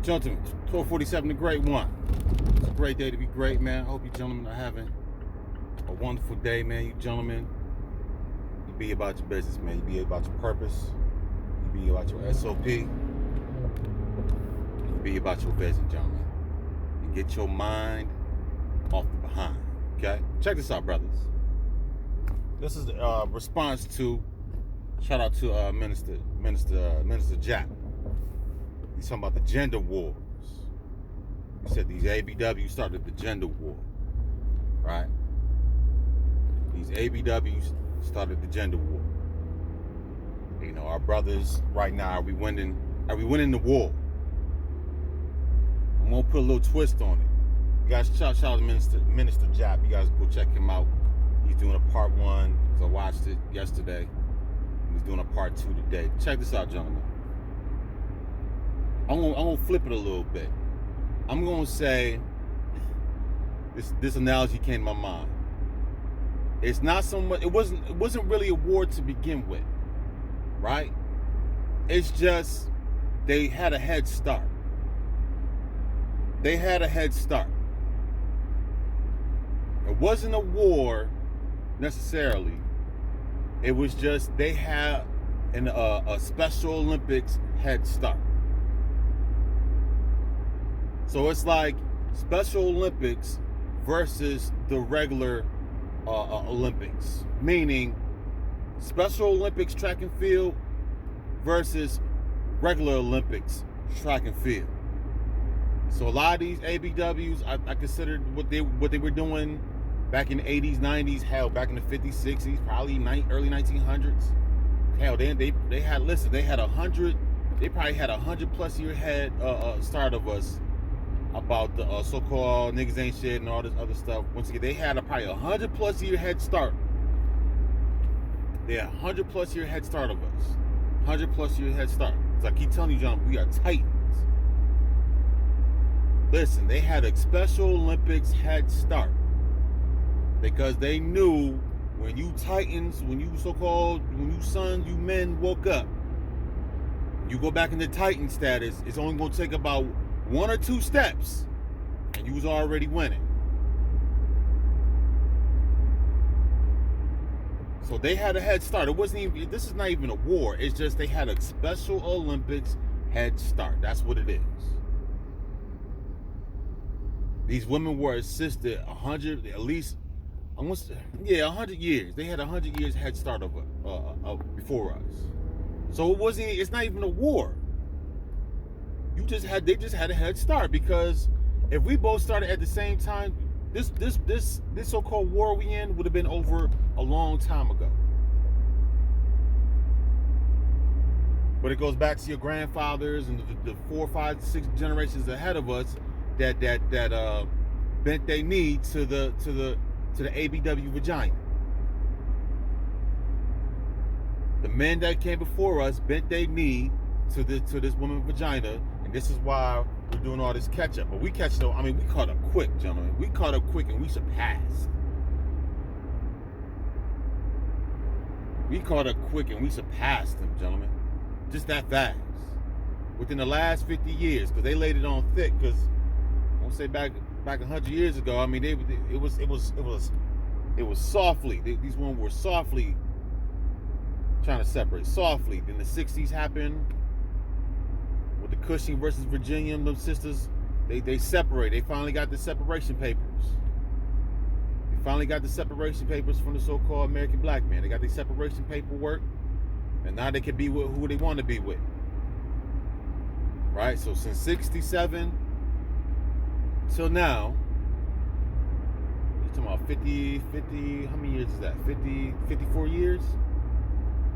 Gentlemen, 1247, the great one. It's a great day to be great, man. I hope you gentlemen are having a wonderful day, man. You gentlemen, you be about your business, man. You be about your purpose. You be about your SOP. You be about your vision, gentlemen. And get your mind off the behind, okay? Check this out, brothers. This is a response to, shout out to Minister Jack. He's talking about the gender wars. He said these ABWs started the gender war, right? These ABWs started the gender war. You know, our brothers right now, are we winning the war? I'm gonna put a little twist on it. You guys shout out to Minister Jap. You guys go check him out. He's doing a part 1 because I watched it yesterday. He's doing a part 2 today. Check this out, gentlemen. I'm gonna flip it a little bit. I'm gonna say this analogy came to my mind. It's not so much. It wasn't really a war to begin with, right? It's just they had a head start. They had a head start. It wasn't a war necessarily. It was just they had a Special Olympics head start. So it's like Special Olympics versus the regular Olympics, meaning Special Olympics track and field versus regular Olympics track and field. So a lot of these ABWs, I considered what they were doing back in the 80s, 90s, hell, back in the 50s, 60s, probably early 1900s. Hell, they had, listen, they had 100, they probably had 100 plus year head start of us about the so-called niggas ain't shit and all this other stuff. Once again, they had probably 100 plus year head start. They had 100 plus year head start of us. 100 plus year head start. Because I keep telling you, John, we are titans. Listen, they had a Special Olympics head start because they knew when you titans, when you sons, you men woke up, you go back into titan status, it's only going to take about 1 or 2 steps and you was already winning. So they had a head start. This is not even a war. It's just they had a Special Olympics head start. That's what it is. These women were assisted 100, at least, 100 years. They had 100 years head start before us. So it's not even a war. They just had a head start, because if we both started at the same time, this so-called war we in would have been over a long time ago. But it goes back to your grandfathers and the 4, 5, 6 generations ahead of us that bent their knee to the ABW vagina. The men that came before us bent their knee to this woman's vagina, and this is why we're doing all this catch up. But we caught up quick, gentlemen. We caught up quick and we surpassed. We caught up quick and we surpassed them, gentlemen. Just that fast. Within the last 50 years, because they laid it on thick. Because I won't say back 100 years ago. I mean, it was softly. These women were softly trying to separate. Softly. Then the 60s happened with the Cushing versus Virginia. Them sisters, they separate. They finally got the separation papers. They finally got the separation papers from the so-called American black man. They got their separation paperwork, and now they can be with who they want to be with. Right? So since 67 till now, you're talking about 50, how many years is that? 54 years?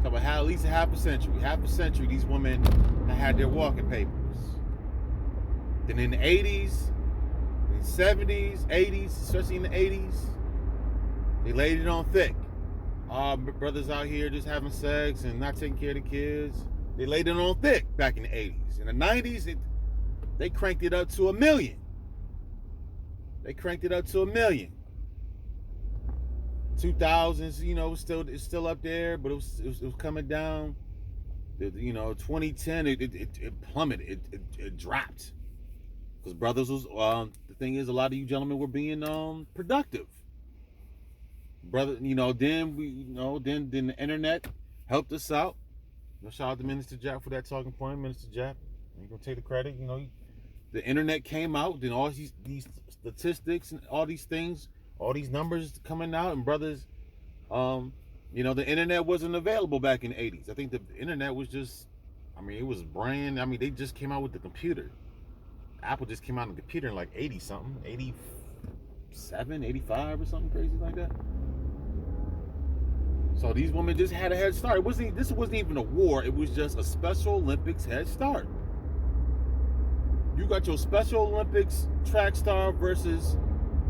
Talking about at least half a century, these women had their walking papers. Then in the 80s, in the 70s, 80s, especially in the 80s, they laid it on thick. Brothers out here just having sex and not taking care of the kids. They laid it on thick back in the 80s. In the 90s, they cranked it up to 1 million. They cranked it up to 1 million. 2000s, it's still up there, but it was coming down. 2010, it plummeted. It dropped. Because brothers was the thing is, a lot of you gentlemen were being productive. Brother, then then the internet helped us out. Shout out to Minister Jack for that talking point. Minister Jack, you gonna take the credit. The internet came out, then all these statistics and all these things, all these numbers coming out, and brothers, the internet wasn't available back in the 80s. I think the internet was just, it was brand. They just came out with the computer. Apple just came out with the computer in like 80 something, 87, 85 or something crazy like that. So these women just had a head start. This wasn't even a war. It was just a Special Olympics head start. You got your Special Olympics track star versus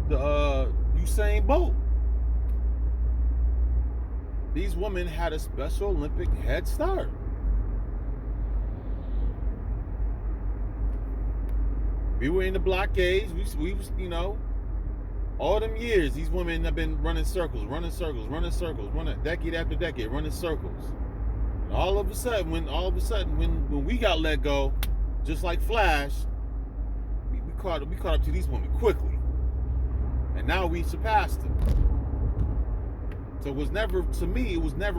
the Usain Bolt. These women had a Special Olympic head start. We were in the blockades. We was, all them years, these women have been running circles, running decade after decade, running circles. And all of a sudden, when we got let go, just like Flash, we caught up to these women quickly, and now we surpassed them. So it was never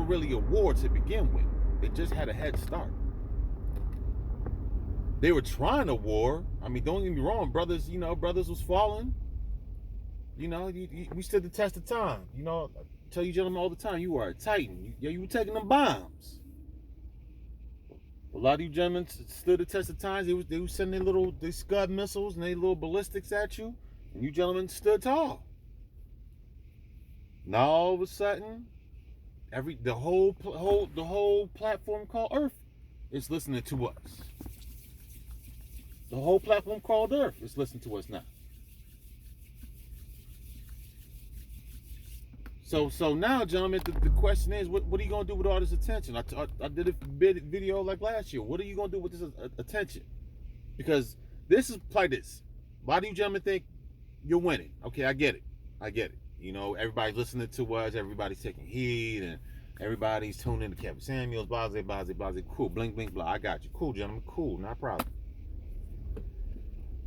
really a war to begin with. They just had a head start. They were trying a war. Don't get me wrong, brothers. Brothers was falling. We stood the test of time. I tell you gentlemen all the time, you are a titan. You were taking them bombs. A lot of you gentlemen stood the test of time. They were sending their Scud missiles and their little ballistics at you, and you gentlemen stood tall. Now all of a sudden, the whole platform called Earth is listening to us. The whole platform called Earth is listening to us now. So now, gentlemen, the question is, what are you gonna do with all this attention? I did a video like last year. What are you gonna do with this attention? Because this is like this. Why do you gentlemen think you're winning? Okay, I get it. Everybody's listening to us. Everybody's taking heed, and everybody's tuning to Kevin Samuels. Blase. Cool. Blink, blink, blah. I got you. Cool, gentlemen. Cool. Not a problem.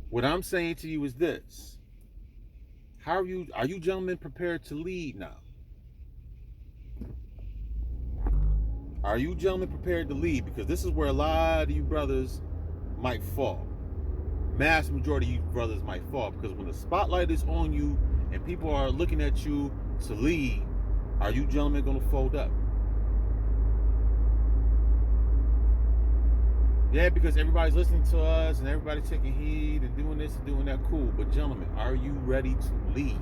What I'm saying to you is this: are you gentlemen prepared to lead now? Are you gentlemen prepared to lead? Because this is where a lot of you brothers might fall. Mass majority of you brothers might fall, because when the spotlight is on you and people are looking at you to lead, are you gentlemen going to fold up? Yeah, because everybody's listening to us and everybody's taking heed and doing this and doing that. Cool. But gentlemen, are you ready to lead?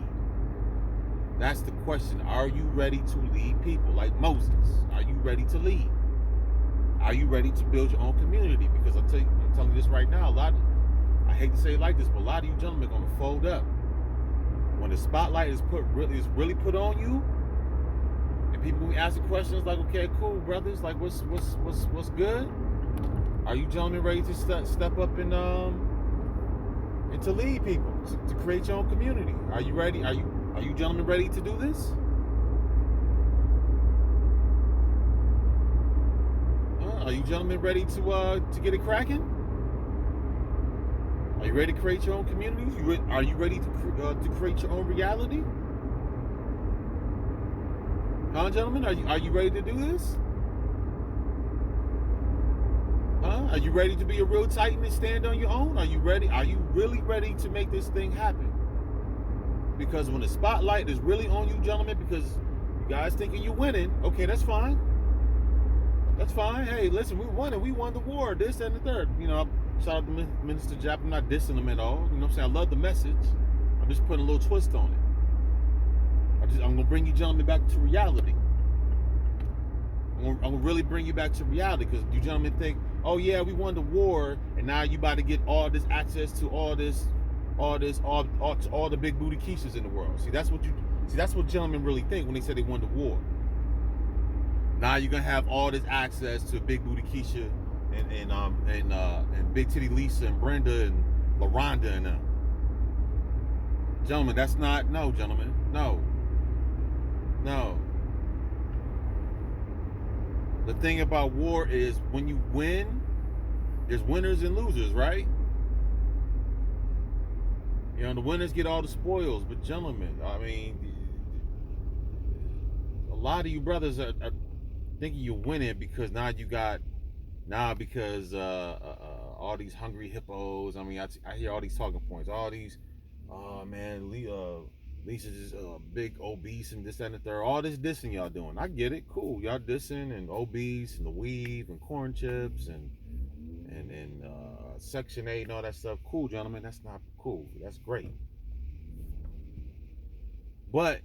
That's the question. Are you ready to lead people like Moses? Are you ready to lead? Are you ready to build your own community? Because I'm telling you this right now, I hate to say it like this, but a lot of you gentlemen are going to fold up. When the spotlight is really put on you, and people will ask the questions like, okay, cool, brothers, like what's good? Are you gentlemen ready to step up and to lead people, to create your own community? Are you ready? Are you gentlemen ready to do this? Are you gentlemen ready to get it cracking? Are you ready to create your own communities? Are you ready to create your own reality? Huh, gentlemen? Are you ready to do this? Are you ready to be a real titan and stand on your own? Are you ready? Are you really ready to make this thing happen? Because when the spotlight is really on you, gentlemen, because you guys thinking you're winning, okay, that's fine. That's fine. Hey, listen, we won the war, this and the third. Shout out to Minister Japp. I'm not dissing him at all. You know what I'm saying? I love the message. I'm just putting a little twist on it. I'm going to bring you gentlemen back to reality. I'm going to really bring you back to reality, because you gentlemen think, oh yeah, we won the war, and now you about to get all this access to all the big booty Keishas in the world. See, that's what gentlemen really think when they say they won the war. Now you're gonna have all this access to big booty Keisha and big titty Lisa and Brenda and LaRonda and them. Gentlemen, gentlemen, no. The thing about war is when you win, there's winners and losers, right? You know, the winners get all the spoils. But gentlemen, I mean, a lot of you brothers are thinking you're winning because because all these hungry hippos. I mean, I hear all these talking points. All these, oh man, Lisa's just big obese and this, that, and the third. All this dissing y'all doing. I get it. Cool. Y'all dissing and obese and the weave and corn chips and Section 8 and all that stuff. Cool, gentlemen. That's not cool. That's great. But,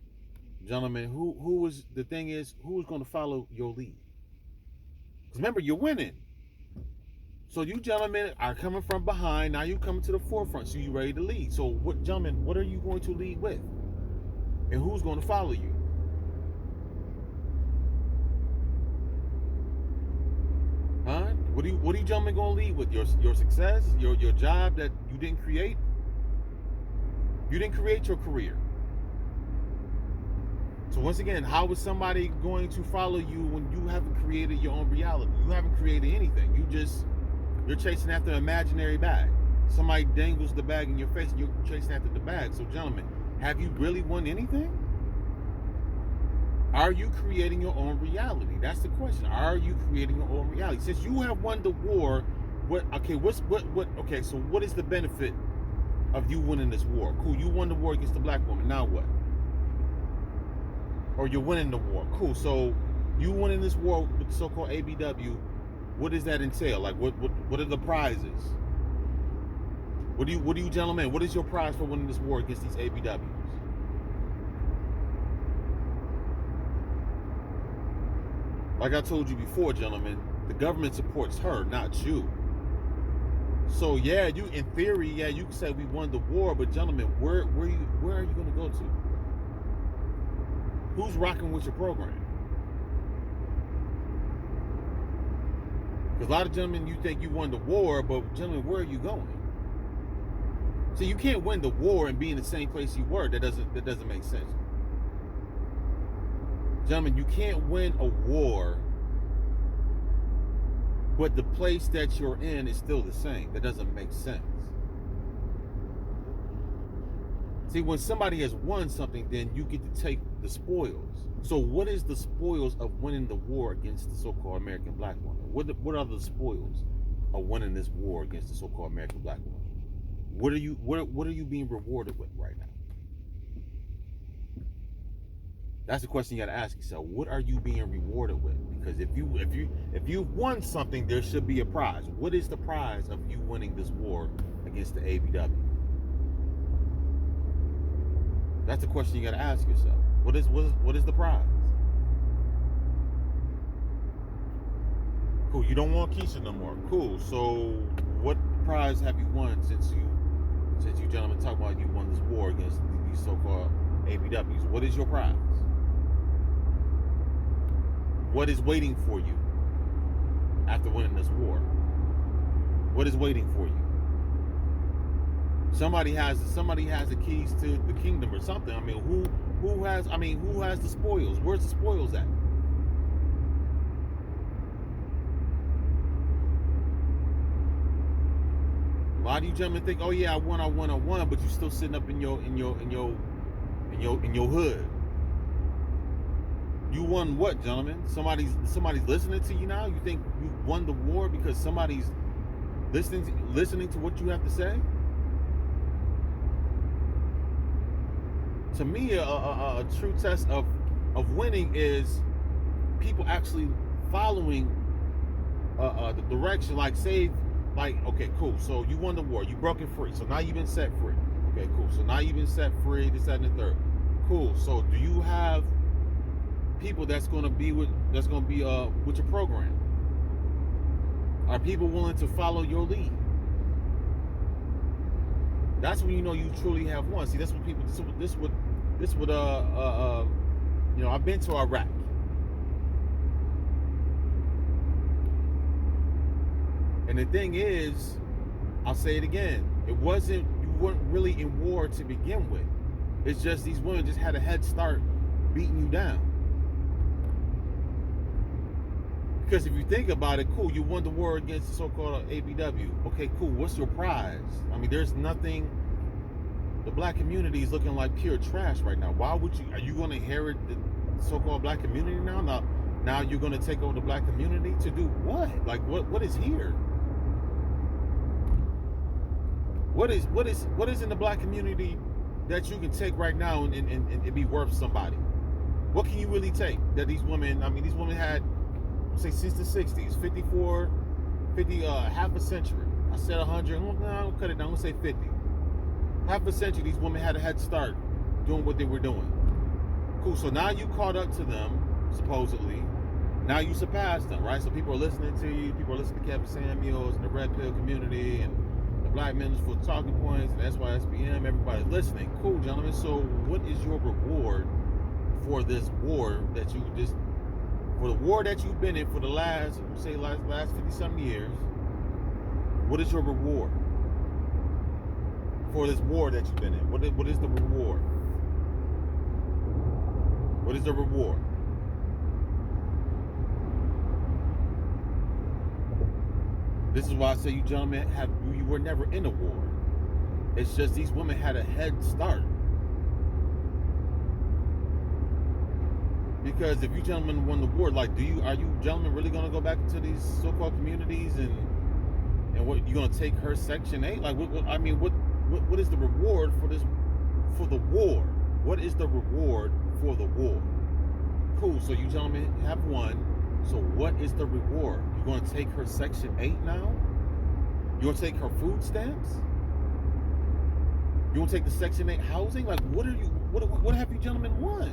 gentlemen, who's going to follow your lead? Because remember, you're winning. So you gentlemen are coming from behind. Now you coming to the forefront. So you ready to lead. So what, gentlemen, what are you going to lead with? And who's going to follow you? Huh? What are you gentlemen going to lead with? Your success? Your job that you didn't create? You didn't create your career. So once again, how is somebody going to follow you when you haven't created your own reality? You haven't created anything. You're chasing after an imaginary bag. Somebody dangles the bag in your face and you're chasing after the bag. So gentlemen, have you really won anything? Are you creating your own reality? That's the question. Are you creating your own reality? Since you have won the war, so what is the benefit of you winning this war? Cool, you won the war against the black woman. Now what? Or you're winning the war. Cool. So you winning this war with the so-called ABW, what does that entail? Like what are the prizes? What do you gentlemen, what is your prize for winning this war against these ABWs? Like I told you before, gentlemen, the government supports her, not you. So yeah, you in theory, yeah, you can say we won the war, but gentlemen, where are you gonna go to? Who's rocking with your program? Because a lot of gentlemen, you think you won the war, but gentlemen, where are you going? So you can't win the war and be in the same place you were. That doesn't make sense. Gentlemen, you can't win a war, but the place that you're in is still the same. That doesn't make sense. See, when somebody has won something, then you get to take the spoils. So what is the spoils of winning the war against the so-called American black woman? What are the spoils of winning this war against the so-called American black woman? What are you being rewarded with right now? That's the question you got to ask yourself. What are you being rewarded with? Because if you've won something, there should be a prize. What is the prize of you winning this war against the ABW? That's the question you got to ask yourself. What is the prize? Cool. You don't want Keisha no more. Cool. So what prize have you won since you gentlemen talk about you won this war against these so-called ABWs? What is your prize? What is waiting for you after winning this war? What is waiting for you? Somebody has the keys to the kingdom or something. I mean, who has the spoils? Where's the spoils at? A lot of you gentlemen think, oh yeah, I won, but you're still sitting up in your hood. You won what, gentlemen? Somebody's listening to you now? You think you won the war because somebody's listening to what you have to say? To me, a true test of winning is people actually following the direction. Like, okay, cool. So you won the war. You broke it free. So now you've been set free. Okay, cool. So now you've been set free. This, that, and the third. Cool. So do you have people that's going to be with your program? Are people willing to follow your lead? That's when you know you truly have won. See, that's what people. This would I've been to Iraq. And the thing is, I'll say it again. You weren't really in war to begin with. It's just these women just had a head start beating you down. Because if you think about it, cool, you won the war against the so-called ABW. Okay, cool, what's your prize? I mean, there's nothing the black community is looking like pure trash right now. Why would you? Are you going to inherit the so-called black community now? Now you're going to take over the black community to do what? Like what is here? What is in the black community that you can take right now and be worth somebody? What can you really take that these women? I mean, these women had, say, since the 60s, 50, half a century. I said 100. No, I'll cut it down. I'm gonna say 50. Half a century, these women had a head start doing what they were doing. Cool. So now you caught up to them, supposedly. Now you surpassed them, right? So people are listening to you. People are listening to Kevin Samuels and the Red Pill community and the Black Men for Talking Points and SYSBM. Everybody's listening. Cool, gentlemen. So what is your reward for this war that you just, for the war that you've been in for the last 50-something years? What is your reward for this war that you've been in? What is the reward? What is the reward? This is why I say you gentlemen you were never in a war. It's just these women had a head start. Because if you gentlemen won the war, like, are you gentlemen really gonna go back into these so-called communities and what you gonna take her Section 8? Like, what is the reward for this, for the war? What is the reward for the war? Cool. So you gentlemen have won. So what is the reward? You gonna take her Section 8 now? You gonna take her food stamps? You gonna take the Section 8 housing? Like, what have you gentlemen won?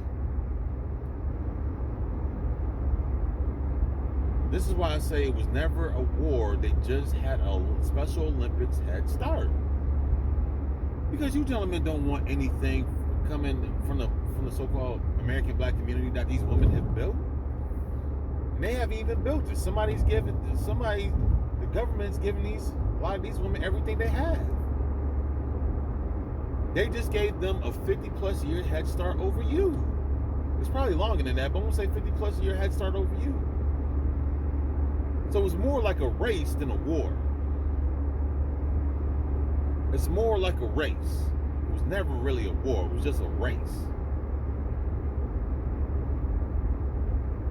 This is why I say it was never a war. They just had a Special Olympics head start. Because you gentlemen don't want anything coming from the so-called American black community that these women have built. And they haven't even built it. The government's giving a lot of these women everything they have. They just gave them a 50+ year head start over you. It's probably longer than that, but I'm gonna say 50+ year head start over you. So it's more like a race than a war. It's more like a race. It was never really a war. It was just a race.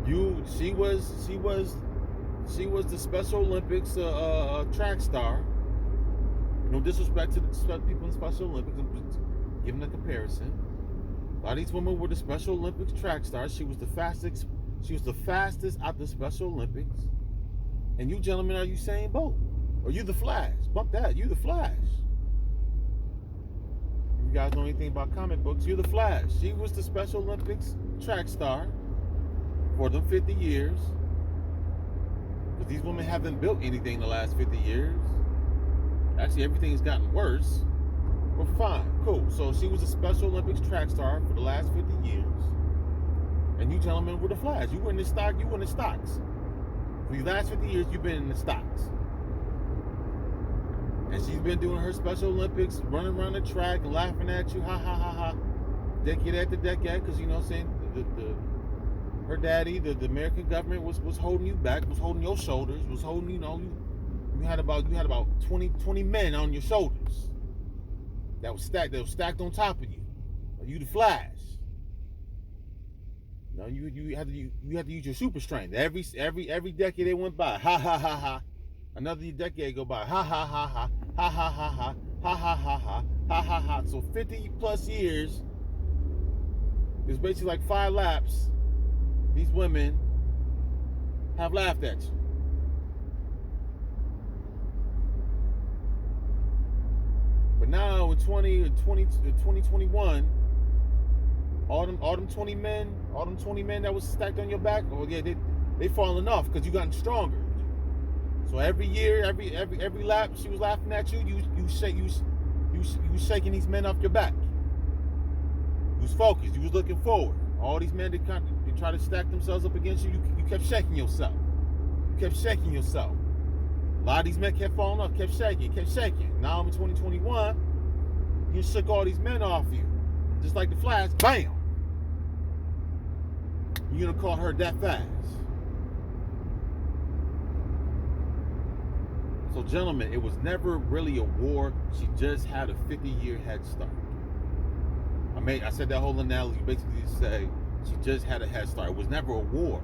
She was the Special Olympics track star. No disrespect to the people in the Special Olympics. I'm just giving a comparison. A lot of these women were the Special Olympics track stars. She was the fastest. She was the fastest at the Special Olympics. And you gentlemen are Usain Bolt. Or you the Flash. Bump that. You the Flash. If you guys know anything about comic books, you're the Flash. She was the Special Olympics track star for them 50 years. Because these women haven't built anything in the last 50 years. Actually, everything's gotten worse. But fine. Cool. So she was a Special Olympics track star for the last 50 years. And you gentlemen were the Flash. You were in the stock. You were in the stocks. For the last 50 years, you've been in the stocks. And she's been doing her Special Olympics, running around the track, laughing at you, ha, ha, ha, ha. Decade after decade, because, you know what I'm saying, her daddy, the American government was holding you back, was holding your shoulders, was holding, you had about 20 men on your shoulders that was stacked on top of you. You the Flash. No, you have to use your super strength. Every decade that went by, ha ha ha ha. Another decade go by, ha ha ha ha, ha ha ha ha, ha ha ha ha, ha ha ha. So 50+ years. It's basically like 5 laps. These women have laughed at you. But now in 2021. All them 20 men that was stacked on your back, oh yeah, they falling off because you gotten stronger. So every year, every lap, she was laughing at you. You shaking these men off your back. You was focused. You was looking forward. All these men they try to stack themselves up against you. You kept shaking yourself. You kept shaking yourself. A lot of these men kept falling off, kept shaking. Now in 2021, you shook all these men off you, just like the Flash. Bam. You're gonna call her that fast. So gentlemen, it was never really a war. She just had a 50-year head start. I said that whole analogy basically to say she just had a head start. It was never a war.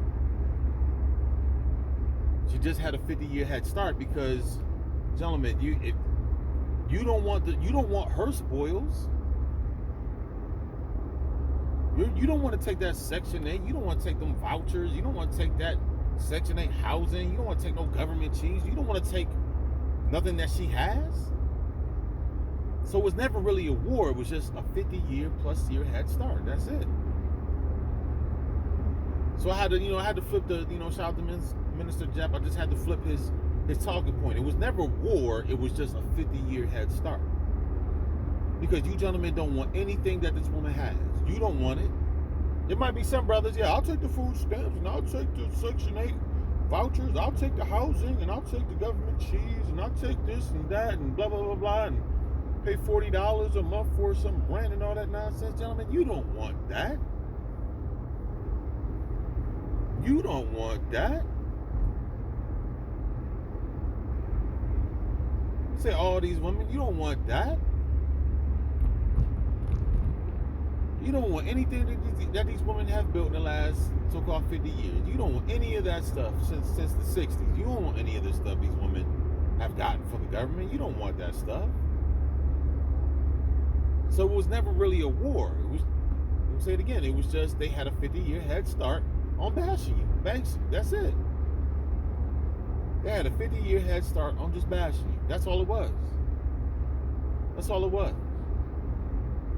She just had a 50-year head start because, gentlemen, you don't want her spoils. You don't want to take that Section 8. You don't want to take them vouchers. You don't want to take that Section 8 housing. You don't want to take no government cheese. You don't want to take nothing that she has. So it was never really a war. It was just a 50-year+ head start. That's it. So I had to flip the, shout out to Minister Jeff. I just had to flip his talking point. It was never war. It was just a 50-year head start. Because you gentlemen don't want anything that this woman has. You don't want it. There might be some brothers, yeah, I'll take the food stamps, and I'll take the Section 8 vouchers, I'll take the housing, and I'll take the government cheese, and I'll take this and that, and blah, blah, blah, blah, and pay $40 a month for some rent and all that nonsense. Gentlemen, you don't want that. You don't want that. You say all these women, you don't want that. You don't want anything that these women have built in the last so-called 50 years. You don't want any of that stuff since the 60s. You don't want any of this stuff these women have gotten from the government. You don't want that stuff. So it was never really a war. I'll say it again. It was just they had a 50-year head start on bashing you. That's it. They had a 50-year head start on just bashing you. That's all it was. That's all it was.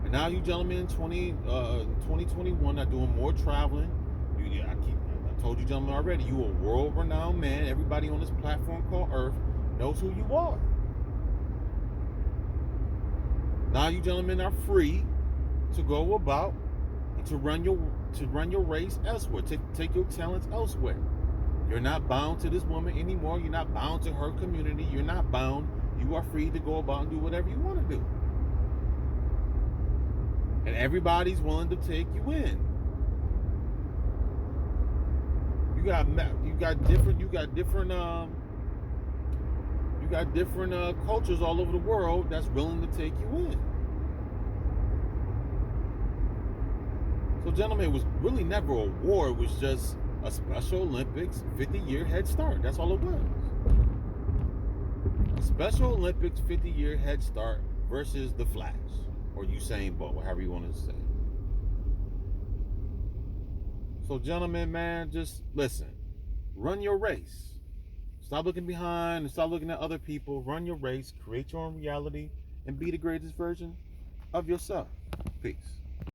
And now you gentlemen in 2021 are doing more traveling. I told you gentlemen already, you a world-renowned man. Everybody on this platform called Earth knows who you are. Now you gentlemen are free to go about and to run your race elsewhere. Take your talents elsewhere. You're not bound to this woman anymore. You're not bound to her community. You're not bound. You are free to go about and do whatever you want to do. And everybody's willing to take you in. You got different cultures all over the world that's willing to take you in. So, gentlemen, it was really never a war. It was just a Special Olympics 50-year head start. That's all it was. A Special Olympics 50-year head start versus the Flash. Or Usain Bolt, however you want to say. So, gentlemen, man, just listen. Run your race. Stop looking behind and stop looking at other people. Run your race, create your own reality, and be the greatest version of yourself. Peace.